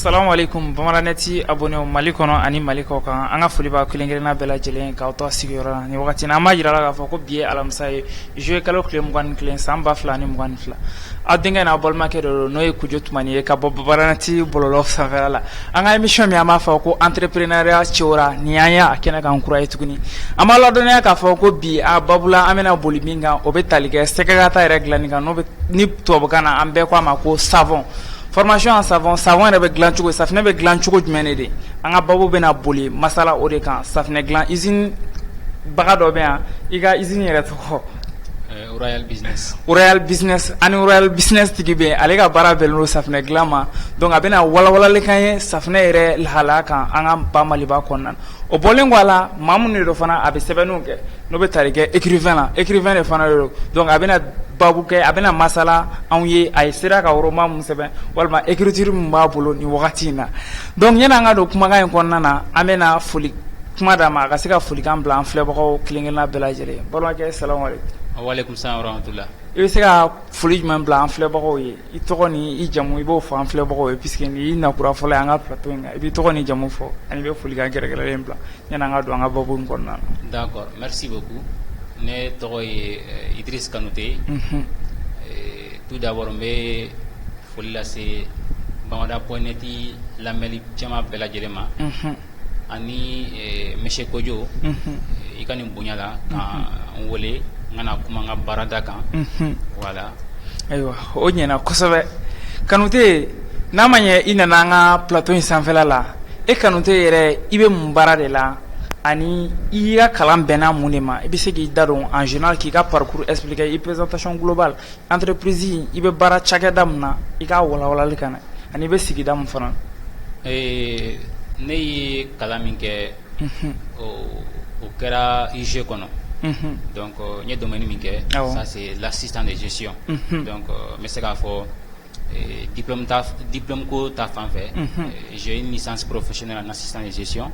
Salam alaikum bamaraneti abonné au Mali kɔnɔ ani Mali kɔ kan an ka foli b'a kelen-kelenna bɛɛ lajɛlen k'aw to sigiyɔrɔ la ni wagati na an b'a jira la k'a fɔ ko bi ye alamisa ye juillet kalo tile 21 san 2022 aw denkɛ n'a balimakɛ dɔ n'o ye Kujo Tumani ye ka bɔ bamaraneti bɔlɔlɔ sanfɛla la an ka émission min an b'a fɔ ko entrepreneuriat cɛwara ni an y'a kɛnɛ kan kura ye tuguni an b'a ladɔnniya k'a fɔ ko bi a babula an bɛna boli min kan o bɛ tali kɛ sɛgɛkata yɛrɛ dilanni kan n'o bɛ ni tubabukan na an bɛɛ ko a ma ko savon. Formation en savon yɛrɛ bɛ dilan cogo safinɛ bɛ dilan cogo jumɛn de an ka babu bɛna boli masala o de kan safinɛ dilan usine baga dɔ bɛ yan i ka usine yɛrɛ tɔgɔ Royal Business ani Royal Business tigi bɛ ale ka baara bɛnnen don safinɛ dilan ma donc a bɛna walawalali kan ye safinɛ yɛrɛ lahalaya kan an ka ba Maliba kɔnɔna o bɔlen kɔ a la maa minnu de don fana a bɛ sɛbɛnniw kɛ n'o bɛ tali kɛ écrivain de fana de don donc a bɛna babu kɛ a bɛna masala anw ye a ye sera ka roman mun sɛbɛn walima écriture min b'a bolo ni wagati in na donc yanni an ka don kumakan in kɔnɔna na an bɛna foli kuma d'a ma a ka se ka folikan bila an filɛbagaw kelen-kelenna bɛɛ lajɛlen balimakɛ salamu aleykum. Waalaikum salam warahmatullah. I bɛ se ka foli jumɛn bila an filɛbagaw ye i tɔgɔ ni i jamu i b'o fɔ an filɛbagaw ye puisque ni i nakura fɔlɔ ye an ka plateau in kan i b'i tɔgɔ ni jamu fɔ ani i bɛ folikan gɛrɛgɛrɛlen bila yanni an ka don an ka babu in kɔnɔna na. D'accord, merci beaucoup. Ne tɔgɔ ye Idriss Kanouté. Tout d'abord n bɛ foli lase Bamada.net lamɛnni caman bɛɛ lajɛlen ma ani monsieur Kojo i ka nin bonya la ka n wele n kana kuma n ka baarada kan voilà. Ayiwa o ɲɛna kosɛbɛ Kanouté n'a ma ɲɛ i nana an ka plateau in sanfɛla la e Kanouté yɛrɛ i bɛ mun baara de la ani i ka kalan bɛnna mun de ma i bɛ se k'i da don en général k'i ka parcours expliquer i présentation globale entreprise i bɛ baara cakɛda mun na i k'a walawalali ka na ani i bɛ sigida mun fana. Ne ye kalan min kɛ o kɛra IG kɔnɔ donc n ye domaine min kɛ ça c'est l'assistant de gestion donc n bɛ se k'a fɔ diplôme ko ta fan fɛ j'ai une licence professionnelle en assistant de gestion.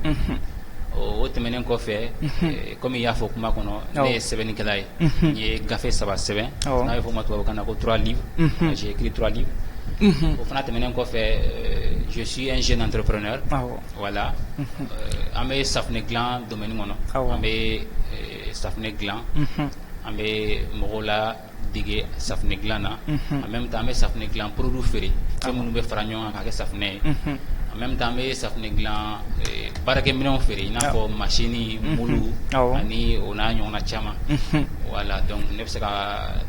O tɛmɛnen kɔfɛ comme i y'a fɔ kuma kɔnɔ ne ye sɛbɛnnikɛla ye n ye gafe 3 sɛbɛn n'a bɛ fɔ o ma tubabukan na ko 3 livres j'ai écrit 3 livres o fana tɛmɛnen kɔfɛ je suis un jeune entrepreneur voilà an bɛ safinɛ dilan domaine kɔnɔ an bɛ safinɛ dilan an bɛ mɔgɔw la dege safinɛ dilan na en même temps an bɛ safinɛ dilan produit feere fɛn minnu bɛ fara ɲɔgɔn kan k'a kɛ safinɛ ye en même temps an bɛ safinɛ dilan baarakɛminɛnw feere i n'a fɔ machine mulu ani o n'a ɲɔgɔnna caman voilà donc ne bɛ se ka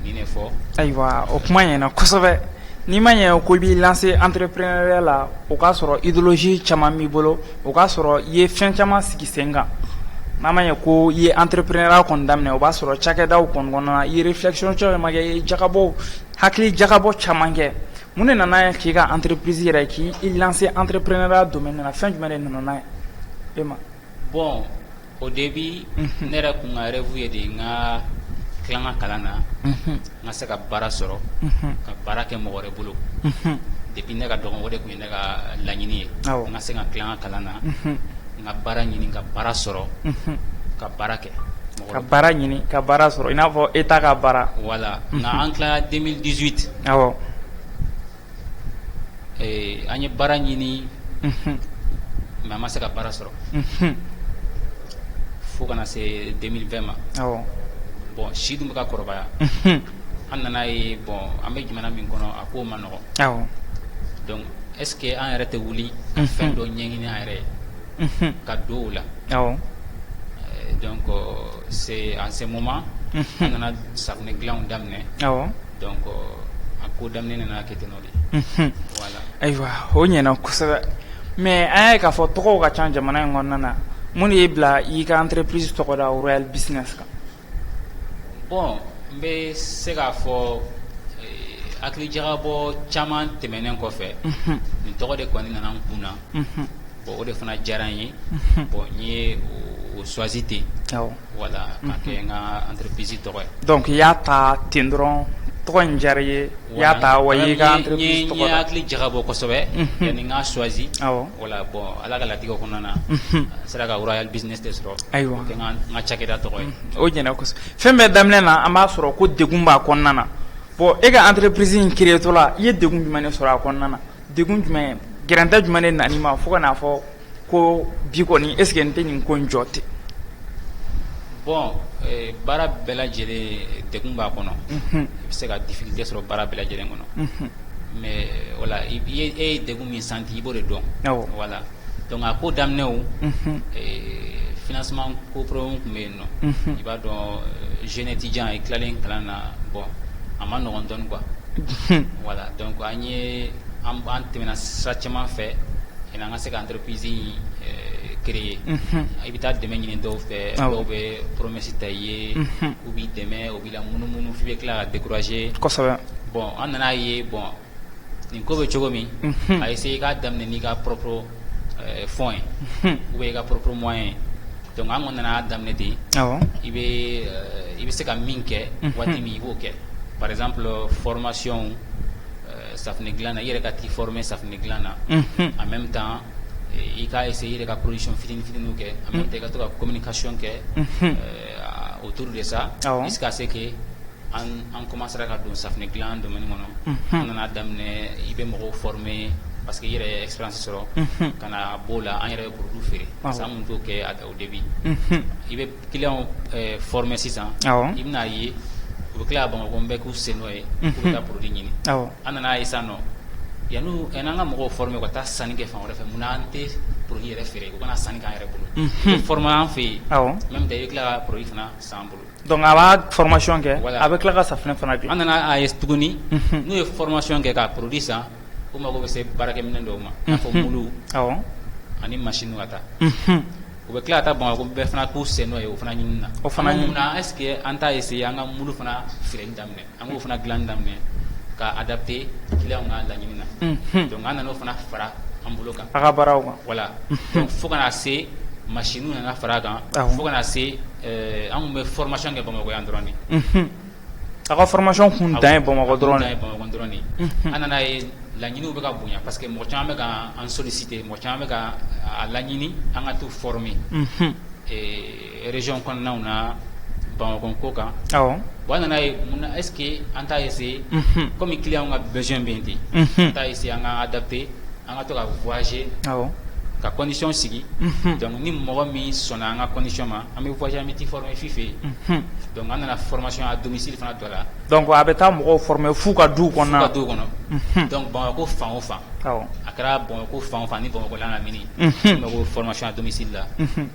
nin de fɔ. Ayiwa o kuma ɲɛna kosɛbɛ n'i ma ɲɛ ko i b'i lancer entrepreneuriat la o k'a sɔrɔ idéologie caman b'i bolo o k'a sɔrɔ i ye fɛn caman sigi sen kan n'a ma ɲɛ ko i ye entrepreneuriat kɔni daminɛ o b'a sɔrɔ cakɛdaw kɔni kɔnɔna na i ye réflexion caman kɛ i ye jakabɔ hakili jakabɔ caman kɛ mun de nana k'i ka entreprise yɛrɛ k'i lancer entrepreneuriat domaine na fɛn jumɛn de nana n'a ye e ma. Bon au début ne yɛrɛ kun ka rêve ye de n ka tila n ka kalan na n ka se ka baara sɔrɔ ka baara kɛ mɔgɔ wɛrɛ bolo depuis ne ka dɔgɔn o de kun ye ne ka laɲini ye n ka se ka tila n ka kalan na n ka baara ɲini ka baara sɔrɔ ka baara kɛ ka baara ɲini ka baara sɔrɔ i n'a fɔ État ka baara. Voilà nka an tilala 2018 awɔ an ye baara ɲini mais an ma se ka baara sɔrɔ fo kana se 2020 ma. Bon si dun bɛ ka kɔrɔbaya an nana ye bon an bɛ jamana min kɔnɔ a ko ma nɔgɔn donc est ce que an yɛrɛ tɛ wuli ka fɛn dɔ ɲɛɲini an yɛrɛ ye ka don o la donc c'est en ce moment an nana safinɛ dilanw daminɛ donc a ko daminɛ nana kɛ ten nɔ de voilà. Ayiwa o ɲɛna kosɛbɛ mais an y'a ye k'a fɔ tɔgɔw ka ca jamana in kɔnɔna na mun de y'i bila i ka entreprise tɔgɔ da Royal Business kan. Bon n bɛ se k'a fɔ hakilijagabɔ caman tɛmɛnen kɔfɛ nin tɔgɔ de kɔni nana n kun na bon o de fana diyara n ye bon n ye o choisi ten voilà ka kɛ n ka entreprise tɔgɔ ye. Donc i y'a ta ten dɔrɔn tɔgɔ in diyara i ye i y'a ta wa i y'i ka entreprise tɔgɔ da. N ye hakili jagabɔ kosɛbɛ yanni n k'a choisi voilà bon ala ka latigɛ kɔnɔna na n sera ka Royal Business de sɔrɔ ayiwa kɛ n ka cakɛda tɔgɔ ye. O ɲɛna kosɛbɛ fɛn bɛɛ daminɛ na an b'a sɔrɔ ko degun b'a kɔnɔna na bon e ka entreprise in créé tɔ la i ye degun jumɛn de sɔrɔ a kɔnɔna na degun jumɛn gɛrɛntɛ jumɛn de nani ma fo ka n'a fɔ ko bi kɔni est ce que n tɛ nin ko in jɔ ten. Bon baara bɛɛ lajɛlen degun b'a kɔnɔ. I bɛ se ka difficulté sɔrɔ baara bɛɛ lajɛlen kɔnɔ. Mais voilà e ye degun min santi i b'o de dɔn. Voilà donc a ko daminɛw financement ko problème tun bɛ yen nɔ. I b'a dɔn jeune étudiant i tilalen kalan na bon a ma nɔgɔn dɔɔni quoi. Voilà donc an tɛmɛna sira caman fɛ an ka se ka entreprise créer. I bɛ taa dɛmɛ ɲini dɔw fɛ dɔw bɛ promesse ta i ye u b'i dɛmɛ u b'i la munumunu f'i bɛ tila ka décourager. Kosɛbɛ. Bon an nan'a ye bon nin ko bɛ cogo min a essayer k'a daminɛ n'i ka propre fonds ye ou bien i ka propre moyen. Donc an kɔni nana daminɛ ten i bɛ se ka min kɛ waati min i b'o kɛ. Par exemple formation safunɛ dilan na i yɛrɛ ka t'i former safunɛ dilan na en même temps i ka essayer i yɛrɛ ka production fitinin fitiniw kɛ en même temps i ka to ka communication kɛ autour de ça jusqu'à ce que an commencera ka don safunɛ dilan domaine kɔnɔ. An nana daminɛ i bɛ mɔgɔw former parce que i yɛrɛ ye expérience sɔrɔ ka na b'o la an yɛrɛ ye produit feere parce que an mun t'o kɛ au début. I bɛ client former sisan i bɛna ye u bɛ tila ka Bamakɔ n bɛ k'u sen n'o ye k'u bɛ taa produit ɲini. An nana ye sisan nɔ yan'an ka mɔgɔw former ka taa sanni kɛ fan wɛrɛ fɛ munna an tɛ produit yɛrɛ feere u kana sanni k'an yɛrɛ bolo. I bɛ former an fɛ yen même temps i bɛ tila ka produit fana san an bolo. Donc a b'a formation kɛ a bɛ tila ka safunɛ fana dilan. An nana a ye tuguni n'u ye formation kɛ ka produit san u mago bɛ se baarakɛminɛ dɔw ma i n'a fɔ mulu ani machine ka taa. U bɛ tila ka taa Bamakɔ bɛɛ fana k'u sen n'o ye o fana ɲini na. O fana ɲini na est ce que an t'a essayer an ka mulu fana feereli daminɛ an k'o fana dilan daminɛ ka adapter client ka laɲini na. Donc an nan'o fana fara an bolo kan. A ka baaraw kan. Voilà donc fo kana se machine nana fara a kan fo kana se an kun bɛ formation kɛ Bamakɔ yan dɔrɔn de. A ka formation kun dan ye Bamakɔ dɔrɔn de. An nana ye laɲiniw bɛ ka bonya parce que mɔgɔ caman bɛ ka an solliciter mɔgɔ caman bɛ ka a laɲini an ka t'u former région kɔnɔnaw na Bamakɔ ko kan. Bon an nana ye munna est ce que an t'a essayer comme client ka besoin bɛ yen ten an t'a essayer an ka adapter an ka to ka voyager ka condition sigi. Donc ni mɔgɔ min sɔnna an ka condition ma an bɛ voyager an bɛ t'i former f'i fɛ yen. Donc an nana formation à domicile fana don a la. Donc a bɛ taa mɔgɔw former f'u ka du kɔnɔ. F'u ka du kɔnɔ. Donc Bamakɔ fan o fan. A kɛra Bamakɔ fan o fan ni Bamakɔ la lamini. Bamakɔ formation à domicile la.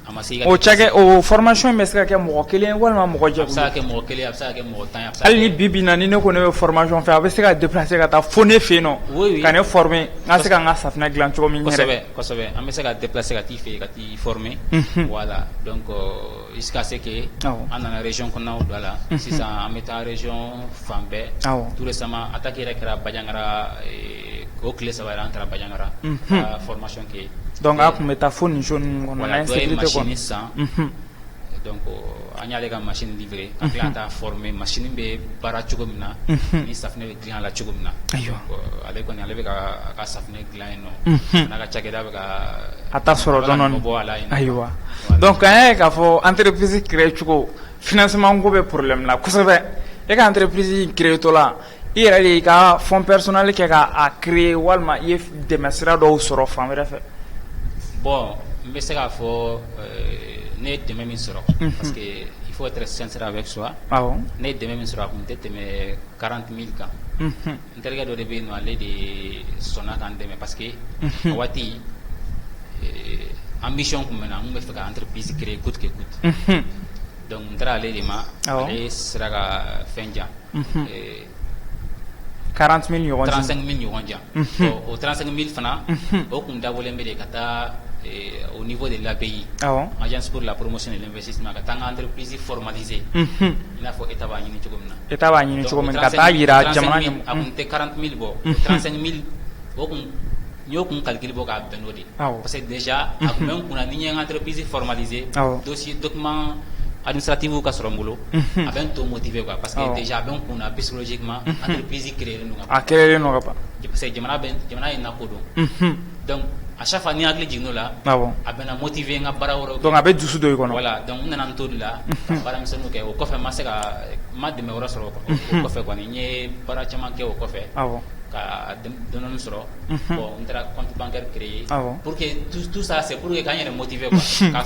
A ma se i ka. O cakɛ o formation bɛ se ka kɛ mɔgɔ kelen walima mɔgɔ jɛkulu. A bɛ se ka kɛ mɔgɔ kelen a bɛ se ka kɛ mɔgɔ 10 a bɛ se ka kɛ. Hali ni bi bi in na ni ne ko ne bɛ formation fɛ a bɛ se ka déplacer ka taa fo ne fɛ yen nɔ. Ka ne former n ka se ka n ka safunɛ dilan cogo min yɛrɛ. Kosɛbɛ an bɛ se ka déplacer ka t'i fɛ yen ka t'i former. Voilà donc jusqu'à ce que an nana région kɔnɔnaw don a la. Sisan an bɛ taa région fan bɛɛ. Tout récemment attaque yɛrɛ kɛra Bajangara o tile 3 yɛrɛ an taara Bajangara ka formation kɛ. Donc a kun bɛ taa fo nin zone ninnu kɔnɔ na insécurité kɔnɔ. Machine san donc an y'ale ka machine livrer ka tila ka taa former machine bɛ baara cogo min na ni safunɛ bɛ dilan a la cogo min na. Ale kɔni ale bɛ ka a ka safunɛ dilan yen nɔ n'a ka cakɛda bɛ ka a ta sɔrɔ dɔɔni bɔ a la yen. Ayiwa donc an y'a ye k'a fɔ entreprise créer cogo financement ko bɛ problème la kosɛbɛ e ka entreprise créer tɔ la i yɛrɛ de y'i ka fond personnel kɛ k'a créer walima i ye dɛmɛ sira dɔw sɔrɔ fan wɛrɛ fɛ. Bon n bɛ se k'a fɔ ne ye dɛmɛ min sɔrɔ parce que il faut être sincère avec soi. Ne ye dɛmɛ min sɔrɔ a kun tɛ tɛmɛ 40 000 kan. N terikɛ dɔ de bɛ yen nɔ ale de sɔnna ka n dɛmɛ parce que a waati ambition kun bɛ n na n kun bɛ fɛ ka entreprise créer coûte que coûte. Donc n taara ale de ma ale sera ka fɛn jan 40 000 ɲɔgɔn 35 000 ɲɔgɔn jan. O 35 000 fana o kun dabɔlen bɛ de ka taa au niveau de l'API, Agence pour la promotion de l'investissement, ka taa n ka entreprise formaliser i n'a fɔ État b'a ɲini cogo min na. État b'a ɲini cogo min ka taa yira jamana ɲɛmɔgɔ. A kun tɛ 40 000 bɔ 35 000 o kun n y'o kun calcul bɔ k'a bɛn n'o de parce que déjà a kun bɛ n kunna ni n ye n ka entreprise formaliser dossier document administratif ka sɔrɔ n bolo a bɛ n to motiver quoi parce que déjà a bɛ n kunna psychologiquement entreprise créer len don ka ban. A créer len don ka ban. Parce que jamana ye nako don. Donc à chaque fois ni hakili jiginna o la a bɛ na motiver n ka baara wɛrɛw. Donc a bɛ dusu don i kɔnɔ. Voilà donc n nana n to de la ka baaramisɛnninw kɛ o kɔfɛ n ma se ka n ma dɛmɛ wɛrɛ sɔrɔ o kɔfɛ kɔni n ye baara caman kɛ o kɔfɛ ka donnons sur bon on a compte bancaire créé pour que tout ça c'est pour que quand il est motivé quoi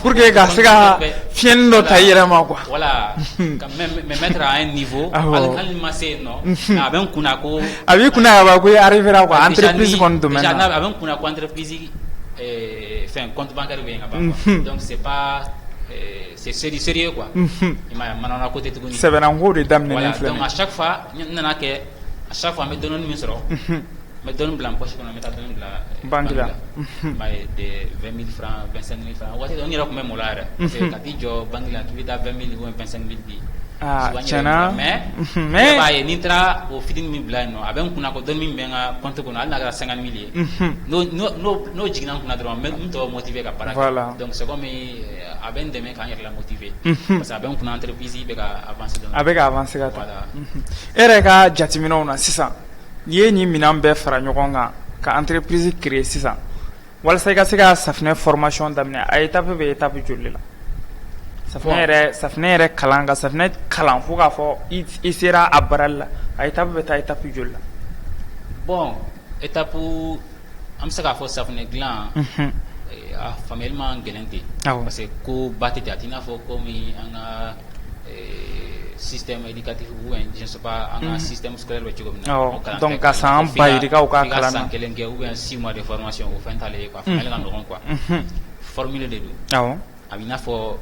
pour que gars c'est gars fiendo taillera ma quoi voilà me mettre à un niveau quand il m'a c'est non avec kunako avec kunako va arrivera quoi entreprise kon domaine déjà avec kunako entreprise fait un compte bancaire bien donc c'est pas c'est sérieux quoi il m'a maintenant à côté tout c'est vraiment gros de dame donc à chaque fois nana que à chaque fois me donne une mise me donne blanc poche qu'on met à donner la banque là mais de 20 000 francs 25 000 francs on ira comme molare c'est quand dit jo banque là qui veut 20 000 ou 25 000 dit tiana mais bah nitra au fidin mi blanc avec kuna ko donne mi benga compte qu'on a na 50 000 no jigna kuna droit même to motiver ka para donc c'est comme avec des mecs quand il la motiver parce que avec kuna entreprise be ka avancer avec avancer ka voilà ere ka jatimino na sisa ye ni minam be fara ɲɔgɔn ka entreprise créer sisan walasa i ka se ka safinɛ formation daminɛ a étape bɛ étape joli la safinɛ yɛrɛ kalan ka safinɛ kalan fo k'a fɔ i sera a barali la a étape bɛ taa étape joli la bon étape an bɛ se k'a fɔ safinɛ dilan a faamuyalima gɛlɛn tɛ parce que ko ba tɛ ten a t'i n'a fɔ komi an ka système éducatif ou je ne sais pas un système scolaire bɛ cogo min na donc ka san ba yirika u ka kalan na san kelen kɛ ou bien 6 mois de formation o fɛn t'ale ye quoi faamuyali ka nɔgɔn quoi formule de don a b'i n'a fɔ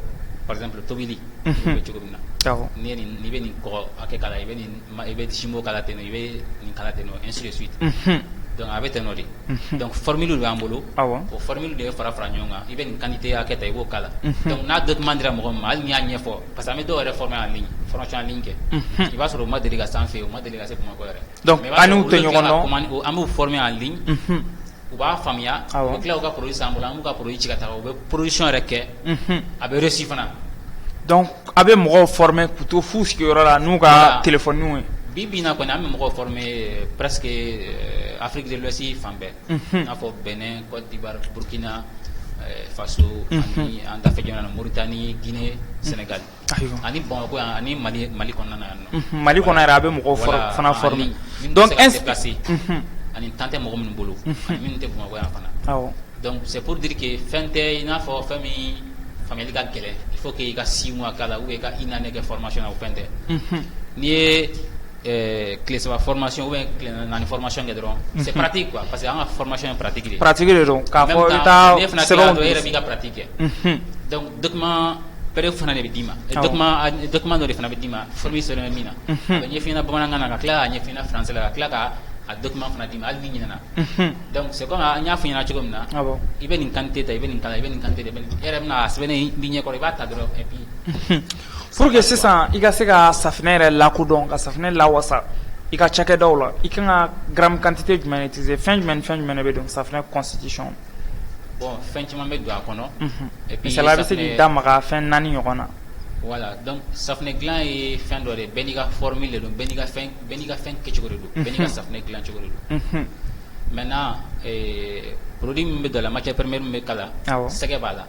par exemple tobili bɛ cogo min na n'i bɛ nin kɔgɔ hakɛ k'a la i bɛ simo k'a la ten i bɛ nin k'a la ten ainsi de suite donc a bɛ ten nɔ de donc formule b'an bolo o formule de bɛ fara ɲɔgɔn kan i bɛ nin quantité hakɛ ta i b'o k'a la donc n'a document dira mɔgɔ min ma hali n'i y'a ɲɛfɔ parce que an bɛ dɔw yɛrɛ former en ligne formation en ligne kɛ i b'a sɔrɔ o ma deli ka s'an fɛ yen o ma deli ka se Bamakɔ yɛrɛ donc an n'u tɛ ɲɔgɔn dɔn an b'u former en ligne u b'a faamuya u bɛ tila u ka produit san bolo an b'u ka produit ci ka taa u bɛ production yɛrɛ kɛ a bɛ reçu fana donc a bɛ mɔgɔw former k'u to fu sigiyɔrɔ la n'u ka téléphone ye bi na kɔni an bɛ mɔgɔw former presque Afrique de l'Ouest fan bɛɛ n'a fɔ Benin Côte d'Ivoire Burkina Faso ani an dafɛ jamana na Mauritanie Guinée Sénégal ani Bamakɔ yan ani Mali kɔnɔna na yan nɔ Mali kɔnɔ yɛrɛ a bɛ mɔgɔw fana former donc déplacé ani temps tɛ mɔgɔ minnu bolo ani minnu tɛ Bamakɔ yan fana donc c'est pour dire que fɛn tɛ i n'a fɔ fɛn min faamuyali ka gɛlɛn il faut que i ka 6 mois k'a la ou bien i ka 1 année kɛ formation na o fɛn tɛ n'i ye tile saba formation ou bien tile naani formation kɛ dɔrɔn c'est pratique quoi parce que an ka formation ye pratique de pratique de don k'a fɔ i taa sɛbɛnw don e yɛrɛ b'i ka pratique kɛ donc document PDF fana de bɛ d'i ma document dɔ de fana bɛ d'i ma formule sɛbɛn bɛ min na a bɛ ɲɛf'i ɲɛna bamanankan na ka tila k'a ɲɛf'i ɲɛna français la ka tila ka a document fana d'i ma hali ni ɲinɛna donc c'est comme an y'a f'i ɲɛna cogo min na i bɛ nin quantité ta i bɛ nin kala i bɛ nin quantité de e yɛrɛ bɛna a sɛbɛnnen b'i ɲɛkɔrɔ i b'a ta dɔrɔn et puis pour que sisan i ka se ka safinɛ yɛrɛ lakodɔn ka safinɛ lawasa i ka cakɛdaw la i kan ka gramme quantité jumɛn utiliser fɛn jumɛn de bɛ don safinɛ constitution bon fɛn caman bɛ don a kɔnɔ et puis misaliya bɛ se k'i da maga fɛn 4 ɲɔgɔn na voilà donc safinɛ dilan ye fɛn dɔ de bɛɛ n'i ka formule de don bɛɛ n'i ka fɛn kɛcogo de don bɛɛ n'i ka safinɛ dilan cogo de don maintenant produit min bɛ don a la matière première min bɛ k'a la sɛgɛ b'a la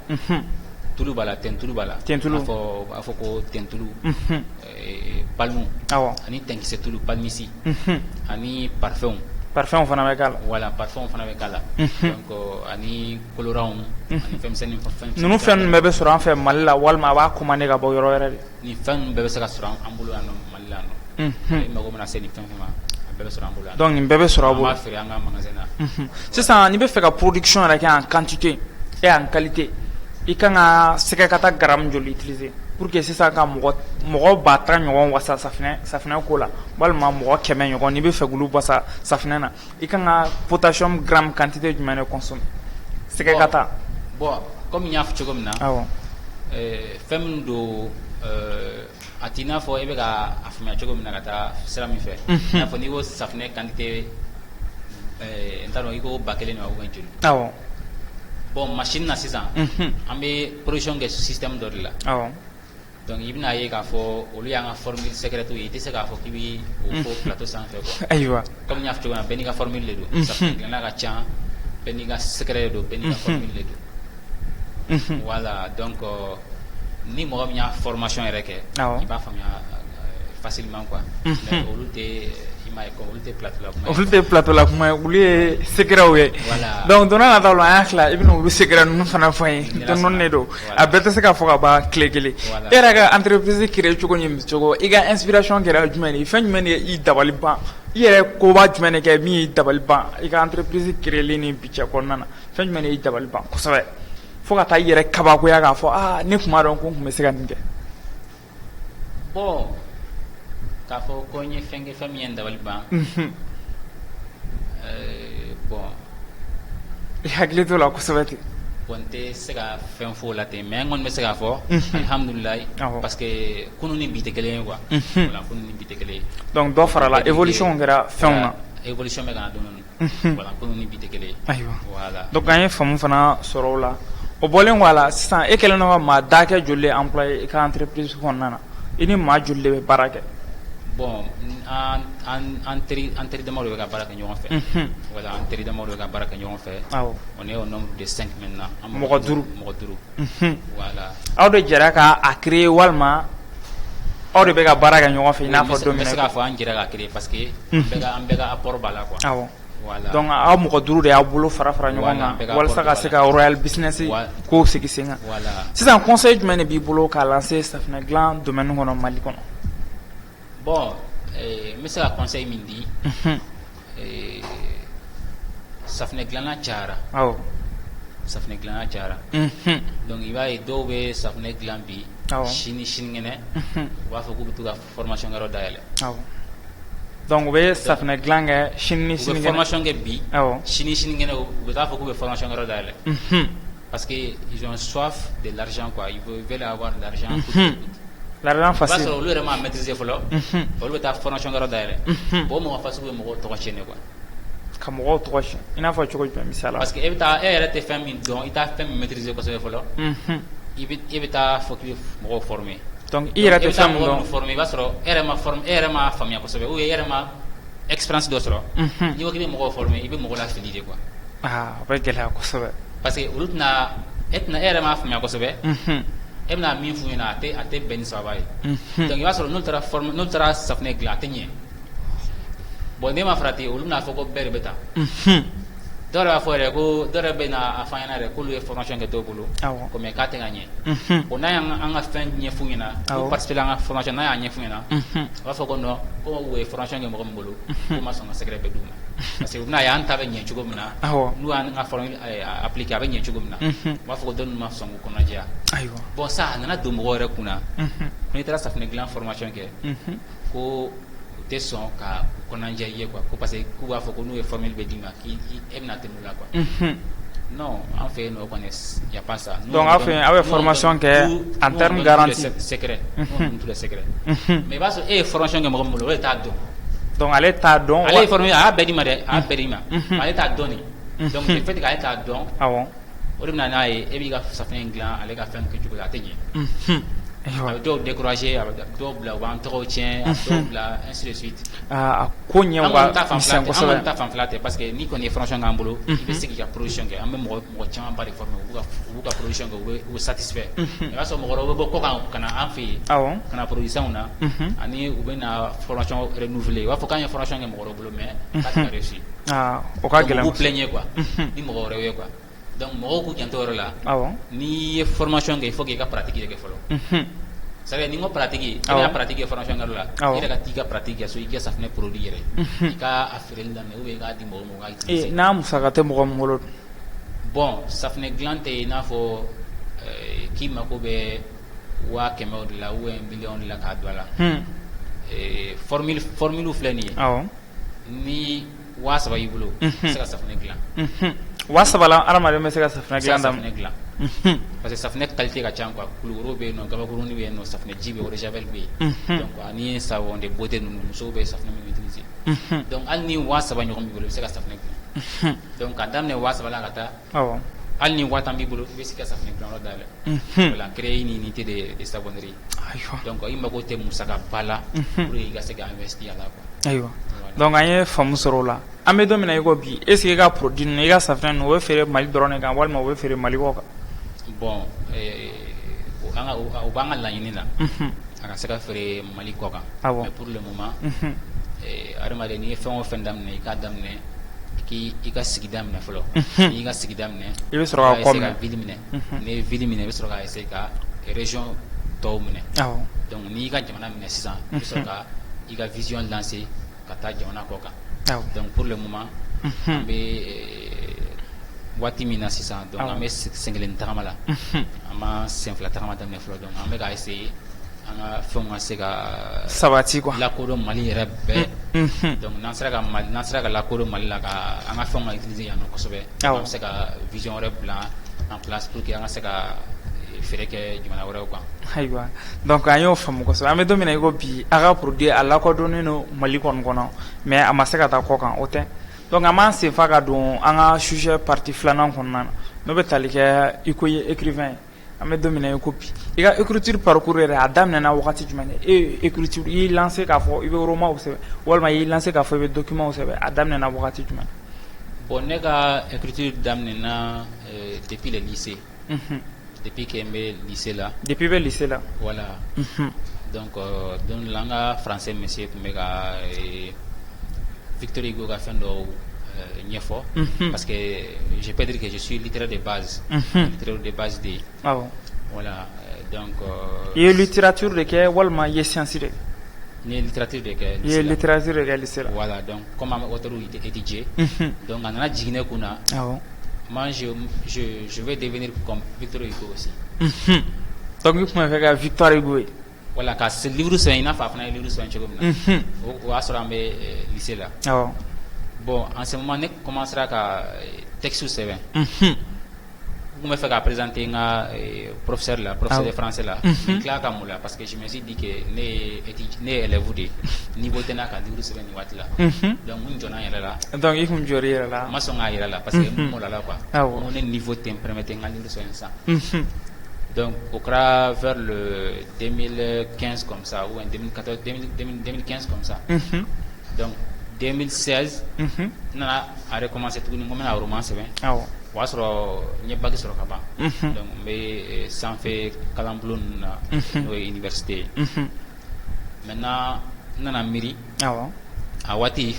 tulu b'a la tɛntulu b'a la a fɔ ko tɛntulu palmu ani tɛnkisɛ tulu palmisi ani parfum fana bɛ k'a la voilà parfum fana bɛ k'a la donc ani colorant ani fɛn misɛnnin ninnu fɛn ninnu bɛɛ bɛ sɔrɔ an fɛ Mali la walima a b'a commandé ka bɔ yɔrɔ wɛrɛ de nin fɛn ninnu bɛɛ bɛ se ka sɔrɔ an bolo yan nɔ Mali la yan nɔ i mago mana se nin fɛn fɛn ma a bɛɛ bɛ sɔrɔ an bolo yan donc nin bɛɛ bɛ sɔrɔ a bolo an b'a feere an ka magasin na sisan n'i bɛ fɛ ka production yɛrɛ kɛ en quantité et en qualité i kan ka sɛgɛ ka taa gramme joli utiliser pour que sisan ka mɔgɔ 10 ɲɔgɔn wasa safinɛ ko la walima mɔgɔ 100 ɲɔgɔn n'i bɛ fɛ k'olu wasa safinɛ na i kan ka potassium gramme quantité jumɛn de consommer sɛgɛ ka taa bon comme n y'a fɔ cogo min na fɛn min don a t'i n'a fɔ i bɛ ka a faamuya cogo min na ka taa sira min fɛ i n'a fɔ n'i ko safinɛ quantité n t'a dɔn i ko 1000 wa ou bien joli bon machine na sisan an bɛ production kɛ système dɔ de la donc i bɛna ye k'a fɔ olu y'an ka formule secrète ye i tɛ se k'a fɔ k'i bɛ o fɔ plateau sanfɛ quoi ayiwa comme n y'a fɔ cogo min na bɛɛ n'i ka formule de don safinɛ dilanna ka ca bɛɛ n'i ka secret de don bɛɛ n'i ka formule de don voilà donc ni mɔgɔ min y'a formation yɛrɛ kɛ i b'a faamuya facilement quoi. Mais olu tɛ olu tɛ plateau la kuma. Olu tɛ plateau la kuma ye, olu ye secret ye. Voilà. Donc donna nataw la an y'a tila i bɛna olu secret ninnu fana fɔ an ye dɔɔni de don a bɛɛ tɛ se ka fɔ ka ban tile kelen. E yɛrɛ ka entreprise créer cogo ni cogo i ka inspiration kɛra jumɛn de ye fɛn jumɛn de ye i dabali ban i yɛrɛ koba jumɛn de kɛ min y'i dabali ban i ka entreprise créer ni bi cɛ kɔnɔna na fɛn jumɛn de y'i dabali ban kosɛbɛ fo ka taa i yɛrɛ kabakoya k'a fɔ ne tun b'a dɔn ko n tun bɛ se ka nin kɛ. Bon k'a fɔ ko n ye fɛn kɛ fɛn min ye n dabali ban. Bon i hakili t'o la kosɛbɛ ten. Bon n tɛ se ka fɛn f'o la ten mais n kɔni bɛ se k'a fɔ alhamdulilayi parce que kunun ni bi tɛ kelen ye quoi. Voilà kunun ni bi tɛ kelen ye. Donc dɔ farala évolution kɛra fɛnw na. Évolution bɛ ka na dɔɔni. Voilà kunun ni bi tɛ kelen ye. Ayiwa. Voilà. Donc an ye faamu fana sɔrɔ o la o bɔlen kɔ a la sisan e kɛlen don ka maa da kɛ joli de employé i ka entreprise kɔnɔna na i ni maa joli de bɛ baara kɛ. Bon an teri damaw de bɛ ka baara kɛ ɲɔgɔn fɛ. Voilà an teri damaw de bɛ ka baara kɛ ɲɔgɔn fɛ. Awɔ. On est au nombre de 5 maintenant. Mɔgɔ duuru. Voilà. Aw de jɛra k'a créer walima aw de bɛ ka baara kɛ ɲɔgɔn fɛ i n'a fɔ don min na. N bɛ se k'a fɔ an jɛra k'a créer parce que an bɛɛ ka apport b'a la quoi. Awɔ. Voilà. Donc aw mɔgɔ duuru de y'a bolo fara ɲɔgɔn kan walasa ka se ka royal business ko sigi sen kan. Voilà. Sisan conseil jumɛn de b'i bolo k'a lancer safunɛ dilan domaine kɔnɔ Mali kɔnɔ. Bon n bɛ se ka conseil min di safunɛ dilanna cayara. Awɔ. Safunɛ dilanna cayara. Donc i b'a ye dɔw bɛ safunɛ dilan bi sini sinikɛnɛ u b'a fɔ k'u bɛ to ka formation kɛ yɔrɔ dayɛlɛ. Awɔ. Donc u bɛ safunɛ dilan kɛ sini ni sinikɛnɛ. U bɛ formation kɛ bi. Awɔ. Sini sinikɛnɛ u bɛ taa fɔ k'u bɛ formation kɛ yɔrɔ dayɛlɛ. Parce que ils ont soif de l'argent quoi, ils veulent avoir de l'argent. L'argent facile. Parce que olu yɛrɛ m'a maîtriser fɔlɔ. Olu bɛ taa formation kɛ yɔrɔ dayɛlɛ. Bon mɔgɔ fasugu bɛ mɔgɔw tɔgɔ tiɲɛ quoi. Ka mɔgɔw tɔgɔ tiɲɛ i n'a fɔ cogo jumɛn misala. Parce que e yɛrɛ tɛ fɛn min dɔn i t'a fɛn min maîtriser kosɛbɛ fɔlɔ. I bɛ taa fɔ k'i bɛ mɔgɔw former. Donc i yɛrɛ tɛ fɛn min dɔn. Former i b'a sɔrɔ e yɛrɛ ma faamuya kosɛbɛ ou bien e yɛrɛ ma expérience dɔ sɔrɔ. N'i ko k'i bɛ mɔgɔw former i bɛ mɔgɔw lafili de quoi. O bɛ gɛlɛya kosɛbɛ. Parce que olu tɛna e yɛrɛ ma faamuya kosɛbɛ. E bɛna min f'u ɲɛna a tɛ bɛn ni sababa ye. Donc i b'a sɔrɔ n'olu taara safunɛ dilan a tɛ ɲɛ. Bon n'e ma farati olu bɛna fɔ ko bɛɛ de bɛ taa. Dɔw yɛrɛ b'a fɔ yɛrɛ ko dɔw yɛrɛ bɛ na a fɔ an ɲɛna yɛrɛ k'olu ye formation kɛ dɔw bolo. Ko mais k'a tɛ ka ɲɛ. Bon n'a y'an ka fɛn ɲɛf'u ɲɛna ko participer an ka formation n'a y'a ɲɛf'u ɲɛna u b'a fɔ ko non ko u ye formation kɛ mɔgɔ min bolo k'u ma sɔn ka secret bɛɛ d'u ma. Parce que u bɛna ye an ta bɛ ɲɛ cogo min na n'u y'an ka formation appliquer a bɛ ɲɛ cogo min na u b'a fɔ ko dɔ ninnu ma sɔn k'u kɔnɔjɛya. Bon ça a nana don mɔgɔw yɛrɛ kunna ko n'i taara safunɛ dilan formation kɛ ko tɛ sɔn ka kɔnɔnajɛ i ye quoi ko parce que k'u b'a fɔ ko n'u ye formule bɛ d'i ma k'i e bɛna tɛmɛ o la quoi. Non an fɛ yen nɔ kɔni y a pas ça. Donc aw fɛ yen aw bɛ formation kɛ en terme garanti. Secret tout le secret. Mais i b'a sɔrɔ e ye formation kɛ mɔgɔ min bolo o de t'a dɔn. Donc ale t'a dɔn. Ale ye formé a y'a bɛɛ di ma dɛ a y'a bɛɛ di ma mais ale t'a dɔn de. Donc le fait que ale t'a dɔn. Awɔ. O de bɛ na n'a ye e b'i ka safunɛ in dilan ale ka fɛn kɛcogo la a tɛ ɲɛ. A bɛ dɔw décourager a bɛ dɔw bila u b'an tɔgɔw tiɲɛ a bɛ dɔw bila ainsi de suite. A ko ɲɛ ka misɛn kosɛbɛ. An kɔni ta fanfɛla tɛ parce que n'i kɔni ye formation k'an bolo i bɛ se k'i ka production kɛ an bɛ mɔgɔ caman ba de former u b'u ka production kɛ u bɛ satisfait. I b'a sɔrɔ mɔgɔ wɛrɛw bɛ bɔ kɔkan ka na an fɛ yen ka na production na ani u bɛ na formation renouveler u b'a fɔ k'an ye formation kɛ mɔgɔ wɛrɛw bolo mais k'a tɛ ka réussir. O ka gɛlɛn. U b'u plaigner quoi ni mɔgɔ wɛrɛw ye quoi. Donc mɔgɔw k'u janto o yɔrɔ la n'i ye formation kɛ il faut que i ka pratique de kɛ fɔlɔ. C'est-à-dire ni n ko pratique i bɛna pratique kɛ formation kɛ yɔrɔ la i yɛrɛ ka t'i ka pratique kɛ so i kɛ safunɛ produit yɛrɛ i ka a feereli daminɛ ou bien i k'a di mɔgɔw ma u k'a utiliser. N'a musaka tɛ mɔgɔ min bolo. Bon safunɛ dilan tɛ i n'a fɔ k'i mako bɛ 100,000 de la ou bien 1,000,000 de la k'a don a la. Formule filɛ nin ye ni 3,000 y'i bolo i bɛ se ka safunɛ dilan. 3,000 la adamaden bɛ se ka safunɛ dilan daminɛ. Parce que safunɛ qualité ka ca quoi kulukoro bɛ yen nɔ gabakurunin bɛ yen nɔ safunɛ ji bɛ yen eau de javel bɛ yen donc ani savon de beauté ninnu musow bɛ safunɛ min utiliser donc hali ni 3,000 ɲɔgɔn b'i bolo i bɛ se ka safunɛ dilan donc ka daminɛ 3,000 la ka taa hali ni 1000 b'i bolo i bɛ se ka safunɛ dilan yɔrɔ dayɛlɛ voilà créer une unité de savonnerie donc i mago tɛ musaka ba la pour que i ka se ka investir a la quoi. Ayiwa donc an ye faamu sɔrɔ o la an bɛ don min na i ko bi est ce que i ka produit ninnu i ka safunɛ ninnu o bɛ feere Mali dɔrɔn de kan walima o bɛ feere Mali kɔ kan. Bon u b'an ka laɲini na aka se ka fere Mali kɔ kan mais pour le moment adamaden ni ye fɛn o fɛn daminɛ i k'a daminɛ i ka sigida minɛ fɔlɔ n'i ka sigida minɛ i bɛ sɔrɔ ka kɔ minɛ ville minɛ n'i ye ville minɛ i bɛ sɔrɔ ka essayer ka région tɔw minɛ donc n'i y'i ka jamana minɛ sisan i bɛ sɔrɔ ka i ka vision lancer ka taa jamana kɔ kan donc pour le moment an bɛ waati min na sisan donc an bɛ sen kelen tagama la an ma sen fila tagama daminɛ fɔlɔ donc an bɛ ka essayer an ka fɛnw ka se ka sabati quoi lakodɔn Mali yɛrɛ bɛɛ donc n'an sera ka lakodɔn Mali la ka an ka fɛnw ka utiliser yan nɔ kosɛbɛ an bɛ se ka vision wɛrɛ bila en place pour que an ka se ka fɛrɛ kɛ jamana wɛrɛw kan. Ayiwa donc an y'o faamu kosɛbɛ an bɛ don min na i ko bi a ka produit a lakodɔnnen don Mali kɔnɔ mais a ma se ka taa kɔ kan o tɛ donc an m'an senfa ka don an ka sujet partie filanan kɔnɔna na n'o bɛ tali kɛ i ko ye écrivain an bɛ don min na i ko bi i ka écriture parcours yɛrɛ a daminɛna wagati jumɛn de écriture i y'i lancer k'a fɔ i bɛ romanw sɛbɛn walima i y'i lancer k'a fɔ i bɛ documents sɛbɛn a daminɛna wagati jumɛn. Bon ne ka écriture daminɛna depuis le lycée. Depuis que n bɛ lycée la. Depuis bɛ lycée la. Voilà. Donc don la n ka français monsieur tun bɛ ka Victor Hugo ka fɛn dɔw ɲɛfɔ parce que je peux dire que je suis littéraire de base. Littéraire de base de. Awɔ. Voilà donc. I ye littérature de kɛ walima i ye science de. N ye littérature de kɛ. I ye littérature de kɛ lycée la. Voilà donc comme an bɛ auteur étudier. Donc a nana jigin ne kun na. Awɔ. Moi je vais devenir comme Victor Hugo aussi. Donc i tun bɛ fɛ ka Victor Hugo ye. Voilà ka livre sɛbɛn i n'a fɔ a fana ye livre sɛbɛn cogo min na. O y'a sɔrɔ an bɛ lycée la. Awɔ. Bon en ce moment ne commencera ka texte sɛbɛn. N tun bɛ fɛ ka présenter n ka professeur la professeur de français la. N tila ka mun la parce que je me suis dit que ne ye élève de niveau tɛ n'a ka livre sɛbɛn nin waati la. Donc n jɔnna n yɛrɛ la. Donc i tun jɔr'i yɛrɛ la. N ma sɔn k'a yɛrɛ la parce que n mɔla la quoi. Awɔ. N ko ne niveau tɛ n permettre n ka livre sɛbɛn san. Donc au kɛra vers le 2015 comme ça ou en 2014 2015 comme ça. Donc 2016 n nana a recommencer tuguni n ko n bɛna roman sɛbɛn. Awɔ. O y'a sɔrɔ n ye bac sɔrɔ ka ban. Donc n bɛ sanfɛ kalanbulon ninnu na n'o ye université ye. Maintenant n nana miiri. Awɔ. A waati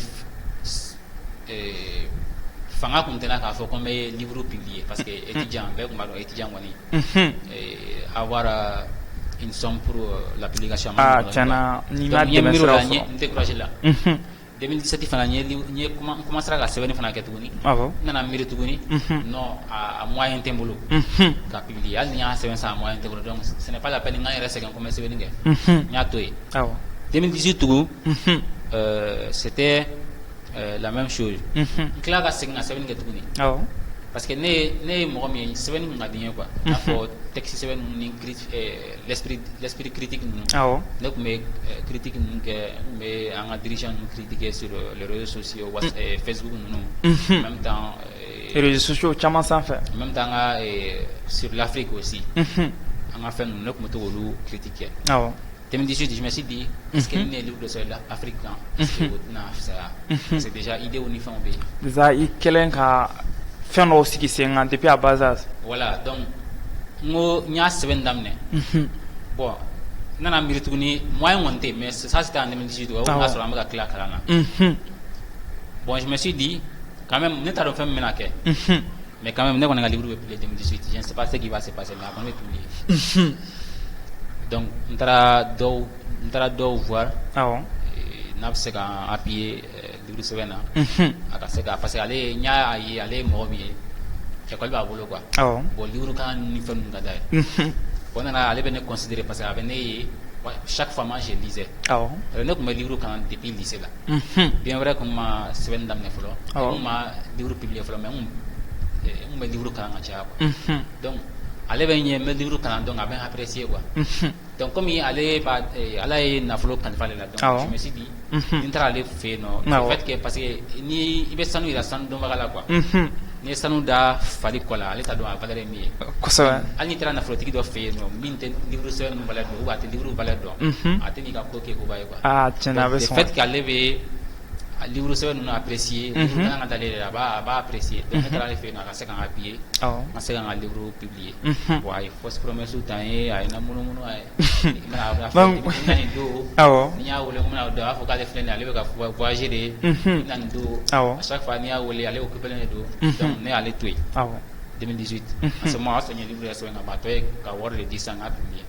fanga kun tɛna k'a fɔ ko n bɛ livre publier parce que étudiant bɛɛ tun b'a dɔn étudiant kɔni avoir une somme pour la publication. Ah tiɲɛna n'i ma dɛmɛ sira sɔrɔ. N découragé la. 2017 fana n commencera ka sɛbɛnni fana kɛ tuguni. N nana miiri tuguni. Non a moyen tɛ n bolo. Ka publier hali ni n y'a sɛbɛn san a moyen tɛ n bolo donc ce n'est pas la peine n ka n yɛrɛ sɛgɛn ko n bɛ sɛbɛnni kɛ. N y'a to yen. 2018 tugun c'était la même chose. N tila ka segin ka sɛbɛnni kɛ tuguni. Parce que ne ye mɔgɔ min ye sɛbɛnni min ka di n ye quoi. I n'a fɔ texte sɛbɛn ninnu ni l'esprit critique ninnu. Ne tun bɛ critique ninnu kɛ n tun bɛ an ka dirigeant ninnu critiquer sur les réseaux sociaux Facebook ninnu. En même temps. Réseaux sociaux caman sanfɛ. En même temps an ka sur l'Afrique aussi. An ka fɛn ninnu ne tun bɛ to k'olu critiquer. 2018 je me suis dit est-ce que ne ye livre dɔ sɔrɔ l'Afrique kan est-ce que o tɛna fisaya. Parce que déjà idéw ni fɛnw bɛ yen. Déjà i kɛlen ka fɛn dɔw sigi sen kan depuis à bas âge. Voilà donc n ko n y'a sɛbɛn daminɛ. Bon n nana miiri tuguni moyen kɔni tɛ mais ça c'était en 2018 o y'a sɔrɔ an bɛ ka tila kalan na. Bon je me suis dit quand même ne t'a dɔn fɛn min bɛna kɛ. Mais quand même ne kɔni ka livre bɛ publier 2018 je ne sais pas ce qui va se passer mais a kɔni bɛ publier. Donc n taara dɔw voir. N'a bɛ se ka appuyer livre sɛbɛn na. A ka se ka parce que ale n y'a ye ale ye mɔgɔ min ye école b'a bolo quoi. Bon livre kan ni fɛn ninnu ka d'a ye. Bon nana ale bɛ ne considérer parce que a bɛ ne ye chaque fois moi je lisais. Ne tun bɛ livre kan depuis lycée la. Bien vrai que n ma sɛbɛnni daminɛ fɔlɔ. N ma livre publier fɔlɔ mais n kun bɛ livre kalan ka caya quoi. Donc ale bɛ n ye n bɛ livre kalan donc a bɛ n apprécier quoi. Donc comme ala ye nafolo kalifa ale la donc je me suis dit ni n taara ale fɛ yen nɔ le fait que parce que ni i bɛ sanu yira sanu dɔnbaga la quoi. Ni ye sanu da fali kɔ la ale t'a dɔn a valeur ye min ye. Kosɛbɛ. Hali n'i taara nafolotigi dɔ fɛ yen nɔ min tɛ livre sɛbɛn ninnu valeur dɔn ou bien a tɛ livre valeur dɔn a tɛ n'i ka ko kɛ koba ye quoi. Tiɲɛna a bɛ sɔn. Le fait que ale bɛ livre sɛbɛn ninnu apprécier livre kan ka d'aller là b'a apprécier donc ne taara ale fɛ yen nɔ a ka se k'an appuyer n ka se k'an ka livre publier bon a ye fausse promesse ta n ye a ye na munumunu a ye n bɛna nin don ni n y'a wele n bɛna don a b'a fɔ k'ale filɛ nin ye ale bɛ ka voyager de ye n bɛna nin don à chaque fois ni y'a wele ale occupé de don donc ne y'ale to yen 2018 en ce moment on a livre ya sɛbɛn kama a tɔ ye ka wari de di sisan n k'a publier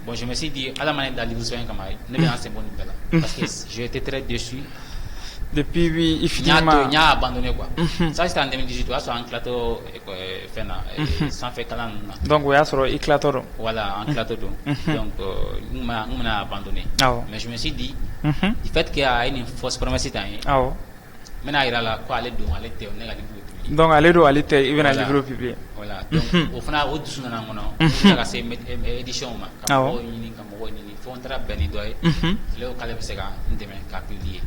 bon je me suis dit ala ma ne da livre sɛbɛn kama ne bɛ an sen bɔ nin bɛɛ la parce que j'ai été très déçu depuis oui finalement il y a abandonné quoi ça c'était en 2018 tu as en clato fait na sans fait kalan donc oui sur éclator voilà en clato donc on a abandonné mais je me suis dit du fait qu'il y a une fausse promesse maintenant il y a la quoi aller do aller te on est livre publié donc aller do aller te il va livre publié voilà donc au final au dessus na ngono on a c'est édition ma comme ni faut on tra beni doy le au calme c'est quand ndeme ka publier